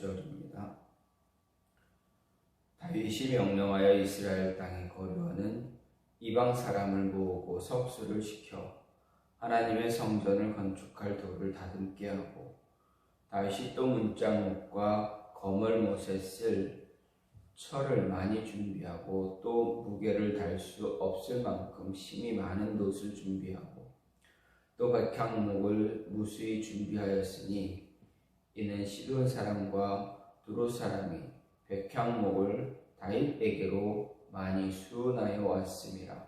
5절입니다. 다윗이 명령하여 이스라엘 땅에 거류하는 이방 사람을 모으고 석수를 시켜 하나님의 성전을 건축할 돌을 다듬게 하고, 다윗이 또 문짝목과 거물못에 쓸 철을 많이 준비하고, 또 무게를 달 수 없을 만큼 심이 많은 돛을 준비하고, 또 백향목을 무수히 준비하였으니, 이는 시돈 사람과 두로 사람이 백향목을 다윗에게로 많이 수은하여 왔음이라.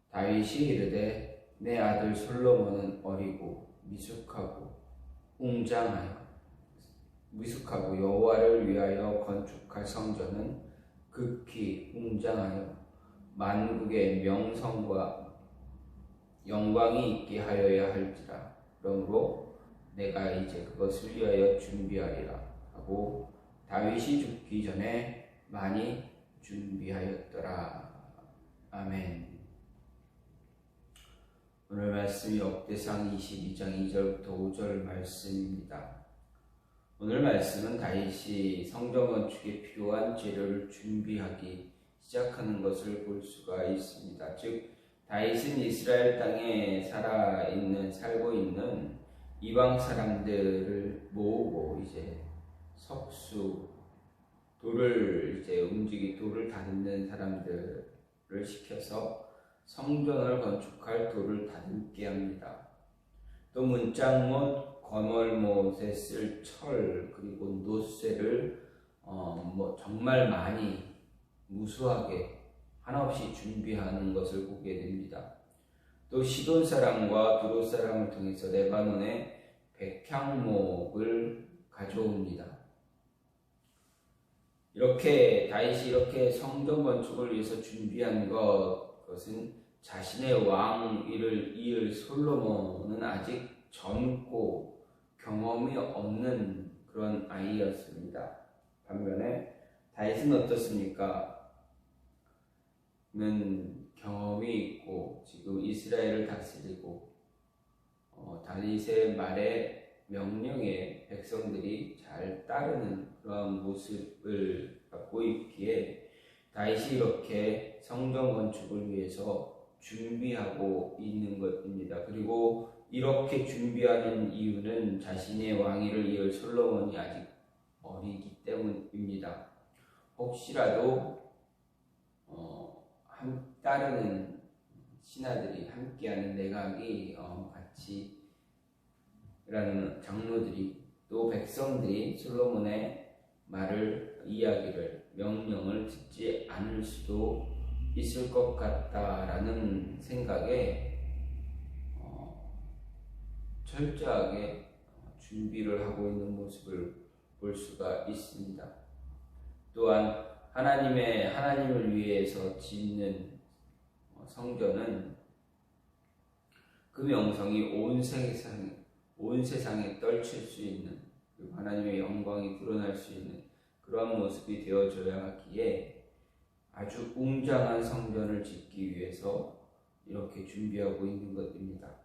다윗이 이르되 내 아들 솔로몬은 어리고 미숙하고 여호와를 위하여 건축할 성전은 극히 웅장하여 만국의 명성과 영광이 있게 하여야 할지라. 그러므로 내가 이제 그것을 위하여 준비하리라 하고 다윗이 죽기 전에 많이 준비하였더라. 아멘. 오늘 말씀이 역대상 22장 2절부터 5절 말씀입니다. 오늘 말씀은 다윗이 성전 건축에 필요한 재료를 준비하기 시작하는 것을 볼 수가 있습니다. 즉, 다윗은 이스라엘 땅에 살고 있는 이방 사람들을 모으고 이제 석수, 돌을 다듬는 사람들을 시켜서 성전을 건축할 돌을 다듬게 합니다. 또 문짝못, 거물못에 쓸 철, 그리고 놋쇠를 정말 많이 무수하게 하나 없이 준비하는 것을 보게 됩니다. 또 시돈 사람과 두로 사람을 통해서 레바논의 백향목을 가져옵니다. 다윗이 이렇게 성전 건축을 위해서 준비한 것은 자신의 왕위를 이을 솔로몬은 아직 젊고 경험이 없는 그런 아이였습니다. 반면에 다윗은 어떻습니까? 는 경험이 있고 지금 이스라엘을 다스리고 다윗의 말에 명령에 백성들이 잘 따르는 그런 모습을 갖고 있기에 다윗이 이렇게 성전 건축을 위해서 준비하고 있는 것입니다. 그리고 이렇게 준비하는 이유는 자신의 왕위를 이을 솔로몬이 아직 어리기 때문입니다. 혹시라도 따르는 신하들이 함께하는 내각이 같이 라는 장로들이 또 백성들이 솔로몬의 명령을 듣지 않을 수도 있을 것 같다라는 생각에 철저하게 준비를 하고 있는 모습을 볼 수가 있습니다. 또한 하나님을 위해서 짓는 성전은 그 명성이 온 세상에 떨칠 수 있는, 그리고 하나님의 영광이 드러날 수 있는 그러한 모습이 되어져야 하기에 아주 웅장한 성전을 짓기 위해서 이렇게 준비하고 있는 것입니다.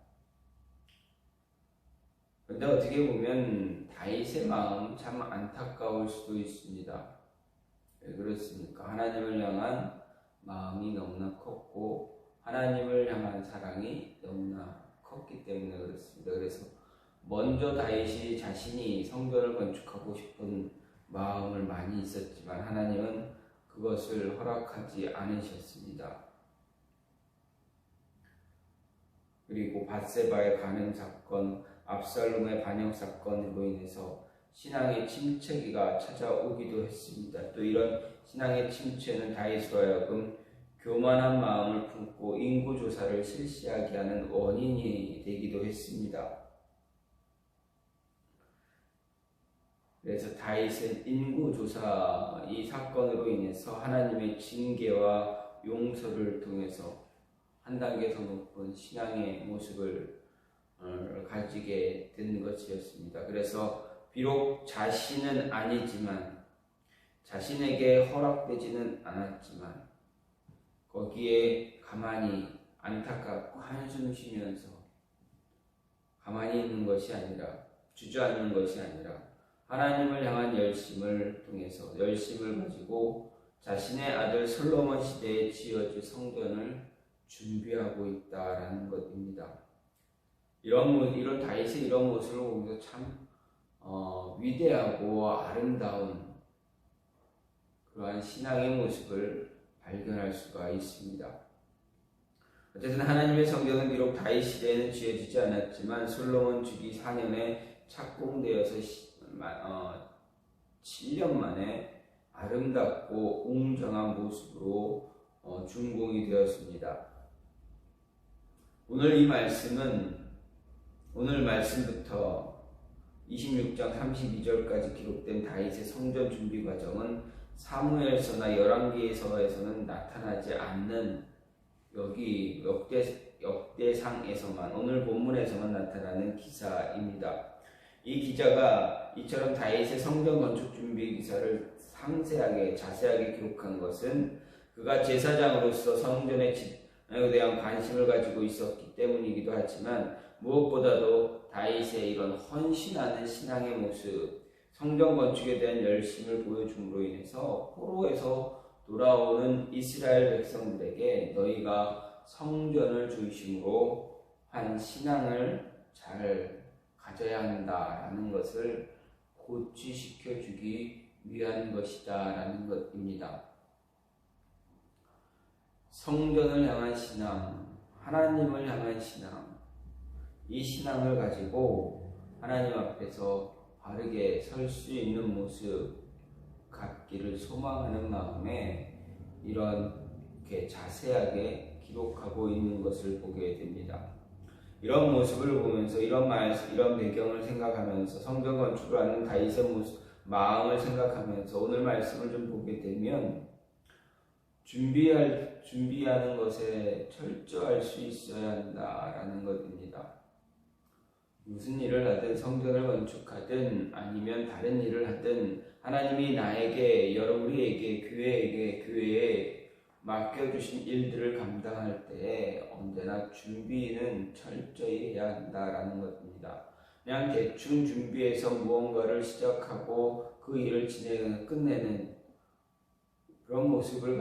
그런데 어떻게 보면 다윗의 마음 참 안타까울 수도 있습니다. 왜 그렇습니까? 하나님을 향한 마음이 너무나 컸고 하나님을 향한 사랑이 너무나 컸기 때문에 그렇습니다. 그래서 먼저 다윗이 자신이 성전을 건축하고 싶은 마음을 많이 있었지만 하나님은 그것을 허락하지 않으셨습니다. 그리고 밧세바의 간음 사건, 압살롬의 반역 사건으로 인해서 신앙의 침체기가 찾아오기도 했습니다. 또 이런 신앙의 침체는 다윗으로 하여금 교만한 마음을 품고 인구조사를 실시하게 하는 원인이 되기도 했습니다. 그래서 다윗은 인구조사 이 사건으로 인해서 하나님의 징계와 용서를 통해서 한 단계 더 높은 신앙의 모습을 가지게 된 것이었습니다. 그래서 비록 자신은 아니지만, 자신에게 허락되지는 않았지만 거기에 가만히 안타깝고 한숨 쉬면서 가만히 있는 것이 아니라, 주저앉는 것이 아니라 하나님을 향한 열심을 통해서 열심을 가지고 자신의 아들 솔로몬 시대에 지어질 성전을 준비하고 있다라는 것입니다. 이런 다윗의 이런 모습을 보면서 참 위대하고 아름다운 그러한 신앙의 모습을 발견할 수가 있습니다. 어쨌든 하나님의 성전은 비록 다윗 시대에는 지어지지 않았지만 솔로몬 주기 4년에 착공되어서 7년 만에 아름답고 웅장한 모습으로 준공이 되었습니다. 오늘 말씀부터 26장 32절까지 기록된 다윗의 성전 준비 과정은 사무엘서나 열왕기서에서는 나타나지 않는 여기 역대상에서만 오늘 본문에서만 나타나는 기사입니다. 이 기자가 이처럼 다윗의 성전 건축 준비 기사를 자세하게 기록한 것은 그가 제사장으로서 성전에 대한 관심을 가지고 있었기 때문이기도 하지만 무엇보다도 다윗의 이런 헌신하는 신앙의 모습, 성전 건축에 대한 열심을 보여줌으로 인해서 포로에서 돌아오는 이스라엘 백성들에게 너희가 성전을 중심으로 한 신앙을 잘 가져야 한다라는 것을 고취시켜 주기 위한 것이다 라는 것입니다. 성전을 향한 신앙, 하나님을 향한 신앙, 이 신앙을 가지고 하나님 앞에서 바르게 설 수 있는 모습 갖기를 소망하는 마음에 이렇게 자세하게 기록하고 있는 것을 보게 됩니다. 이런 모습을 보면서 이런 배경을 생각하면서 성전 건축을 하는 다윗의 마음을 생각하면서 오늘 말씀을 좀 보게 되면 준비하는 것에 철저할 수 있어야 한다라는 것입니다. 무슨 일을 하든 성전을 건축하든 아니면 다른 일을 하든 하나님이 나에게 우리에게 교회에 맡겨주신 일들을 감당할 때 언제나 준비는 철저히 해야 한다라는 것입니다. 그냥 대충 준비해서 무언가를 시작하고 그 일을 끝내는 그런 모습을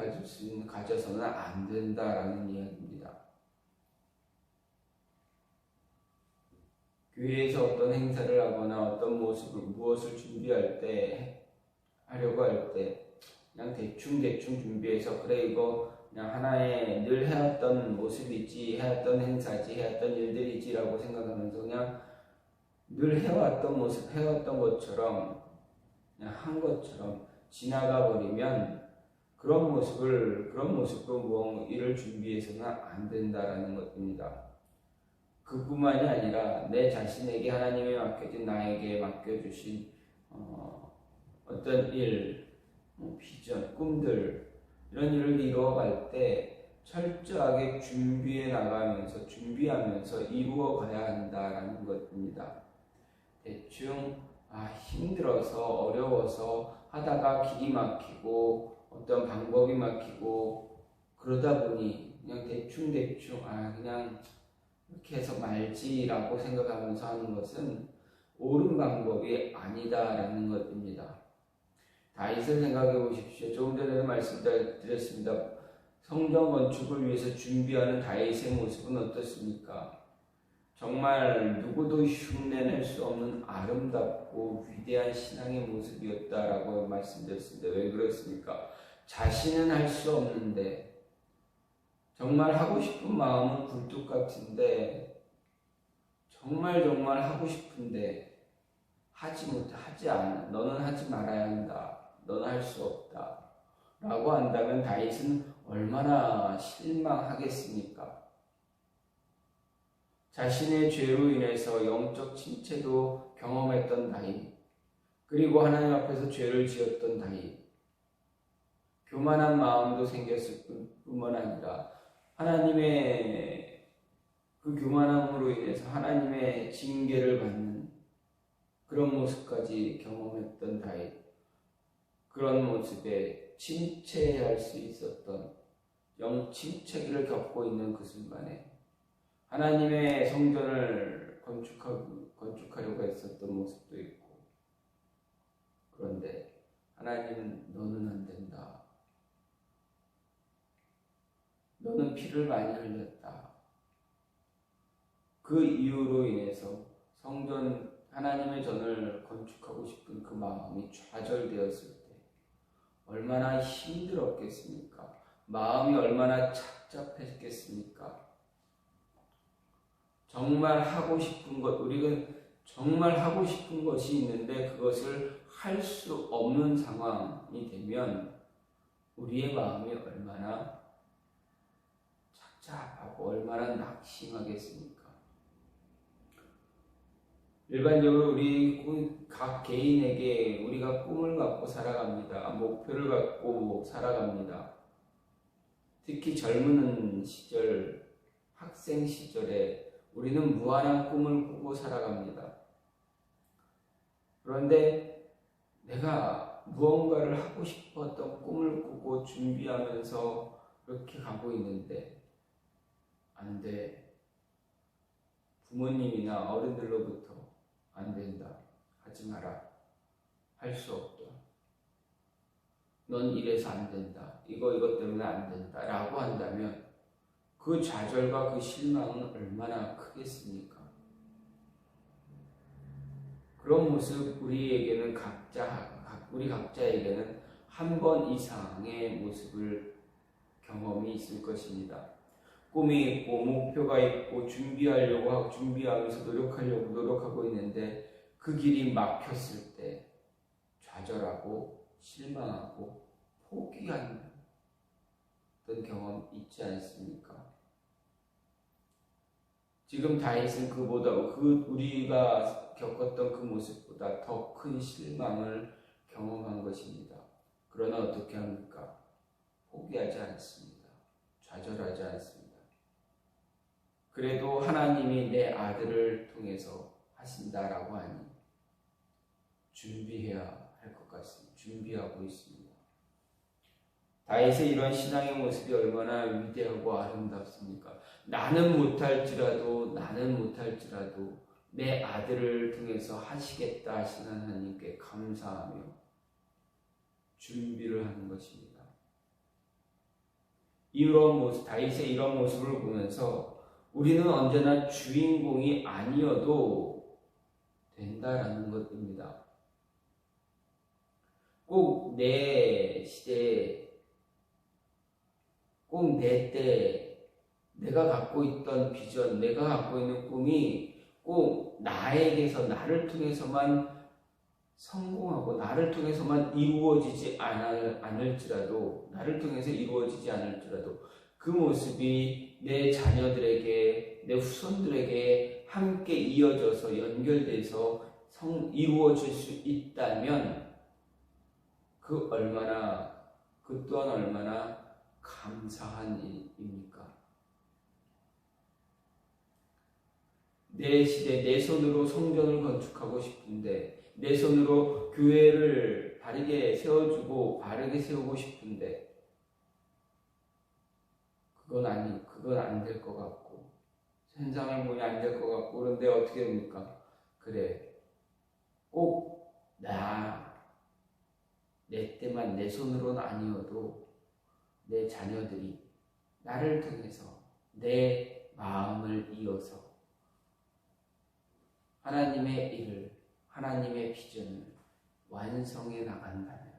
가져서는 안 된다라는 이야기입니다. 교회에서 어떤 행사를 하거나 어떤 무엇을 하려고 할 때 그냥 대충 준비해서 그래 이거 그냥 하나의 늘 해왔던 모습이지, 해왔던 행사지, 해왔던 일들이지라고 생각하면서 그냥 늘 해왔던 모습, 해왔던 것처럼 그냥 한 것처럼 지나가 버리면 그런 모습으로 일을 준비해서는 안 된다라는 것입니다. 그뿐만이 아니라 내 자신에게 하나님이 맡겨진 나에게 맡겨주신 어떤 일, 비전, 꿈들 이런 일을 이루어갈 때 철저하게 준비하면서 이루어가야 한다라는 것입니다. 대충 힘들어서 어려워서 하다가 길이 막히고 어떤 방법이 막히고 그러다 보니 그냥 대충 그냥 이렇게 해서 말지라고 생각하면서 하는 것은 옳은 방법이 아니다라는 것입니다. 다윗을 생각해 보십시오. 조금 전에도 말씀드렸습니다. 성전 건축을 위해서 준비하는 다윗의 모습은 어떻습니까? 정말 누구도 흉내낼 수 없는 아름답고 위대한 신앙의 모습이었다라고 말씀드렸습니다. 왜 그렇습니까? 자신은 할 수 없는데 정말 하고 싶은 마음은 굴뚝 같은데 정말 하고 싶은데 하지 않아. 너는 하지 말아야 한다. 너는 할 수 없다. 라고 한다면 다윗은 얼마나 실망하겠습니까? 자신의 죄로 인해서 영적 침체도 경험했던 다윗, 그리고 하나님 앞에서 죄를 지었던 다윗, 교만한 마음도 생겼을 뿐만 아니라 하나님의 그 교만함으로 인해서 하나님의 징계를 받는 그런 모습까지 경험했던 다윗, 그런 모습에 침체할 수 있었던 영침체기를 겪고 있는 그 순간에 하나님의 성전을 건축하려고 했었던 모습도 있고 그런데 하나님은 너는 안 된다. 너는 피를 많이 흘렸다. 그 이유로 인해서 성전, 하나님의 전을 건축하고 싶은 그 마음이 좌절되었을 때 얼마나 힘들었겠습니까? 마음이 얼마나 착잡했겠습니까? 정말 하고 싶은 것, 우리가 정말 하고 싶은 것이 있는데 그것을 할 수 없는 상황이 되면 우리의 마음이 얼마나 착잡하고 얼마나 낙심하겠습니까? 일반적으로 우리 각 개인에게 우리가 꿈을 갖고 살아갑니다. 목표를 갖고 살아갑니다. 특히 젊은 시절, 학생 시절에 우리는 무한한 꿈을 꾸고 살아갑니다. 그런데 내가 무언가를 하고 싶었던 꿈을 꾸고 준비하면서 그렇게 가고 있는데 안 돼. 부모님이나 어른들로부터 안 된다. 하지 마라. 할 수 없다. 넌 이래서 안 된다. 이것 때문에 안 된다. 라고 한다면 그 좌절과 그 실망은 얼마나 크겠습니까? 그런 모습 우리 각자에게는 한 번 이상의 모습을 경험이 있을 것입니다. 꿈이 있고 목표가 있고 준비하면서 노력하고 있는데 그 길이 막혔을 때 좌절하고 실망하고 포기하는 어떤 경험 있지 않습니까? 지금 다윗은 우리가 겪었던 그 모습보다 더 큰 실망을 경험한 것입니다. 그러나 어떻게 합니까? 포기하지 않습니다. 좌절하지 않습니다. 그래도 하나님이 내 아들을 통해서 하신다라고 하니 준비해야 할 것 같습니다. 준비하고 있습니다. 다윗의 이런 신앙의 모습이 얼마나 위대하고 아름답습니까? 나는 못할지라도 내 아들을 통해서 하시겠다 하시는 하나님께 감사하며 준비를 하는 것입니다. 다윗의 이런 모습을 보면서 우리는 언제나 주인공이 아니어도 된다라는 것입니다. 꼭 내 시대에, 꼭 내 때에 내가 갖고 있던 비전, 내가 갖고 있는 꿈이 꼭 나를 통해서만 성공하고 나를 통해서만 이루어지지 않을지라도 그 모습이 내 자녀들에게, 내 후손들에게 함께 이어져서 연결돼서 이루어질 수 있다면 그 또한 얼마나 감사한 일입니까? 내 시대, 내 손으로 성전을 건축하고 싶은데, 내 손으로 교회를 바르게 세워주고 바르게 세우고 싶은데 그건 안 될 것 같고 현상을 보니 안 될 것 같고 그런데 어떻게 됩니까? 그래, 꼭 내 때만 내 손으로는 아니어도 내 자녀들이 나를 통해서 내 마음을 이어서 하나님의 일을, 하나님의 비전을 완성해 나간다면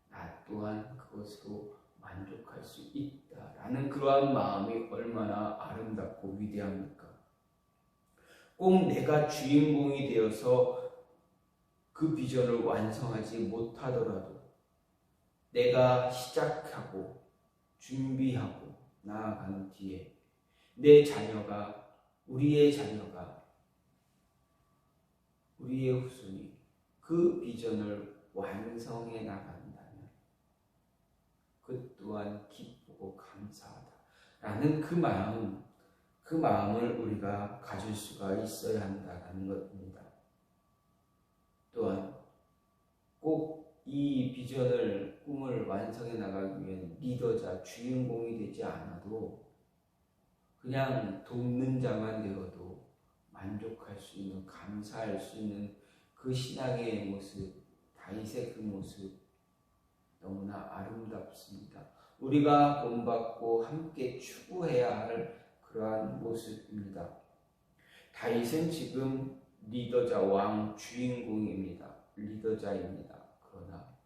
나 또한 그것으로 만족할 수 있다라는 그러한 마음이 얼마나 아름답고 위대합니까? 꼭 내가 주인공이 되어서 그 비전을 완성하지 못하더라도 내가 시작하고 준비하고 나아간 뒤에 우리의 자녀가, 우리의 후손이 그 비전을 완성해 나간다면 그 또한 기쁘고 감사하다라는 그 마음을 우리가 가질 수가 있어야 한다는 것입니다. 또한 꼭 이 꿈을 완성해 나가기 위한 리더자, 주인공이 되지 않아도 그냥 돕는 자만 되어도 만족할 수 있는, 감사할 수 있는 그 신앙의 모습, 다윗의 그 모습 너무나 아름답습니다. 우리가 본받고 함께 추구해야 할 그러한 모습입니다. 다윗은 지금 리더자, 왕, 주인공입니다. 리더자입니다. 그러나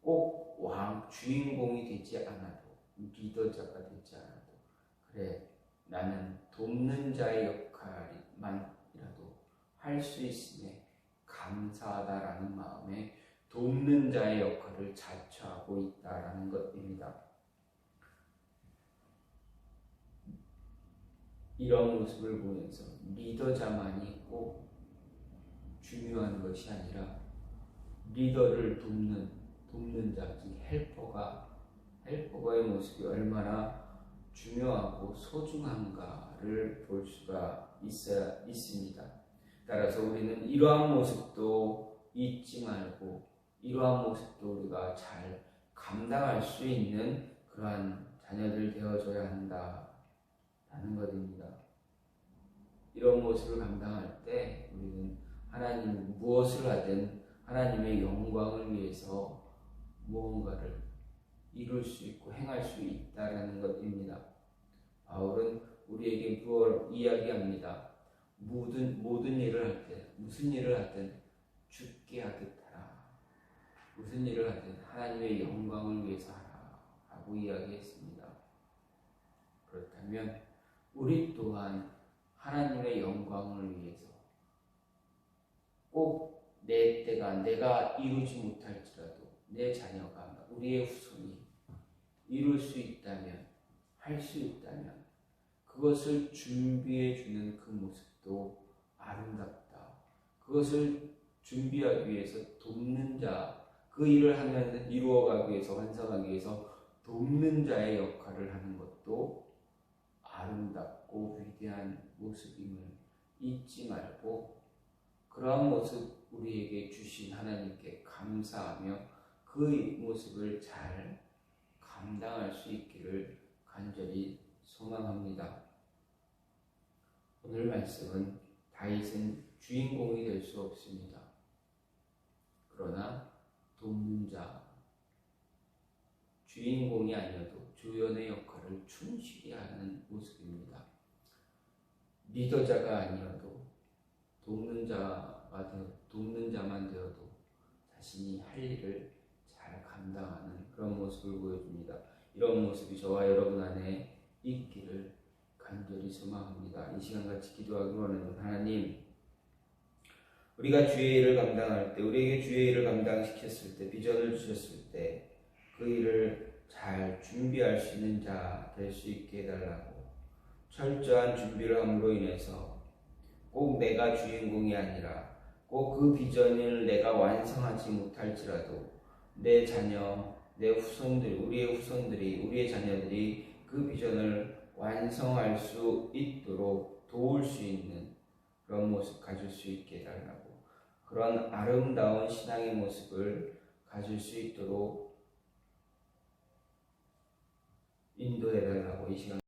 꼭 왕, 주인공이 되지 않아도, 리더자가 되지 않아도, 그래, 나는 돕는 자의 역할만이라도 할 수 있음에 감사하다라는 마음에 돕는 자의 역할을 자처하고 있다라는 것입니다. 이런 모습을 보면서 리더자만이 꼭 중요한 것이 아니라 리더를 돕는 자, 즉 헬퍼가의 모습이 얼마나 중요하고 소중한가를 볼 수가 있습니다. 따라서 우리는 이러한 모습도 잊지 말고 이러한 모습도 우리가 잘 감당할 수 있는 그러한 자녀들 되어줘야 한다라는 것입니다. 이런 모습을 감당할 때 우리는 하나님 무엇을 하든 하나님의 영광을 위해서 무언가를 이룰 수 있고 행할 수 있다라는 것입니다. 바울은 우리에게 무엇을 이야기합니다. 모든 일을 할 때, 무슨 일을 하든 죽게 하듯 하라. 무슨 일을 하든 하나님의 영광을 위해서 하라 하고 이야기했습니다. 그렇다면 우리 또한 하나님의 영광을 위해서 꼭 내 때가 내가 이루지 못할지라도 내 자녀가 우리의 후손이 이룰 수 있다면, 할 수 있다면 그것을 준비해 주는 그 모습도 아름답다. 그것을 준비하기 위해서 돕는 자, 그 일을 하면서 이루어가기 위해서, 완성하기 위해서 돕는 자의 역할을 하는 것도 아름답고 위대한 모습임을 잊지 말고 그러한 모습 우리에게 주신 하나님께 감사하며 그 모습을 잘 감당할 수 있기를 간절히 소망합니다. 오늘 말씀은 다윗은 주인공이 될 수 없습니다. 그러나 돕는 자, 주인공이 아니어도 주연의 역할을 충실히 하는 모습입니다. 리더자가 아니어도 돕는 자만 되어도 자신이 할 일을 잘 감당하는 그런 모습을 보여줍니다. 이런 모습이 저와 여러분 안에 있기를 간절히 소망합니다. 이 시간 같이 기도하기 원하는 하나님, 우리가 주의 일을 감당할 때, 우리에게 주의 일을 감당시켰을 때, 비전을 주셨을 때 그 일을 잘 준비할 수 있는 자 될 수 있게 해달라고, 철저한 준비를 함으로 인해서 꼭 내가 주인공이 아니라 꼭 그 비전을 내가 완성하지 못할지라도 내 자녀, 내 후손들, 우리의 후손들이, 우리의 자녀들이 그 비전을 완성할 수 있도록 도울 수 있는 그런 모습 가질 수 있게 해달라고, 그런 아름다운 신앙의 모습을 가질 수 있도록 인도해달라고 이 시간